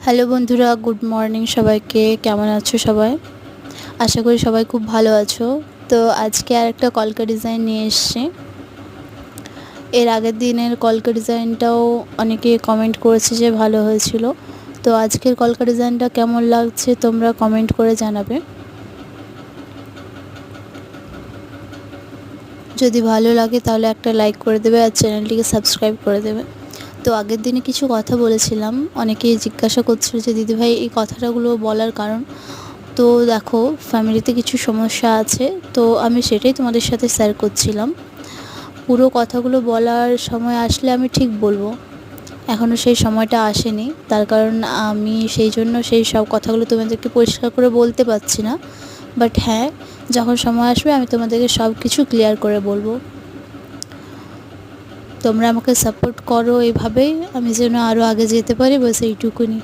Hello বন্ধুরা, good morning সবাইকে। কেমন আছো সবাই? আশা করি সবাই খুব ভালো আছো। তো আজকে আরেকটা কলকা ডিজাইন নিয়ে এসেছি। এর আগের দিনের কলকা ডিজাইনটাও অনেকে কমেন্ট করেছে যে ভালো হয়েছিল। তো আজকের কলকা ডিজাইনটা কেমন লাগছে তোমরা কমেন্ট করে জানাবে। যদি ভালো লাগে তাহলে একটা লাইক করে দেবে আর চ্যানেলটিকে সাবস্ক্রাইব করে দেবে। তো আগের দিনে কিছু কথা বলেছিলাম, অনেকেই জিজ্ঞাসা করছিল যে দিদিভাই এই কথাটাগুলো বলার কারণ। তো দেখো, ফ্যামিলিতে কিছু সমস্যা আছে, তো আমি সেটাই তোমাদের সাথে শেয়ার করছিলাম। পুরো কথাগুলো বলার সময় আসলে আমি ঠিক বলবো, এখনও সেই সময়টা আসেনি, তার কারণ আমি সেই জন্য সেই সব কথাগুলো তোমাদেরকে পরিষ্কার করে বলতে পারছি না। বাট হ্যাঁ, যখন সময় আসবে আমি তোমাদেরকে সব কিছু ক্লিয়ার করে বলবো। তোমরা আমাকে সাপোর্ট করো, এইভাবেই আমি যেন আরও আগে যেতে পারি, বস এইটুকুনি।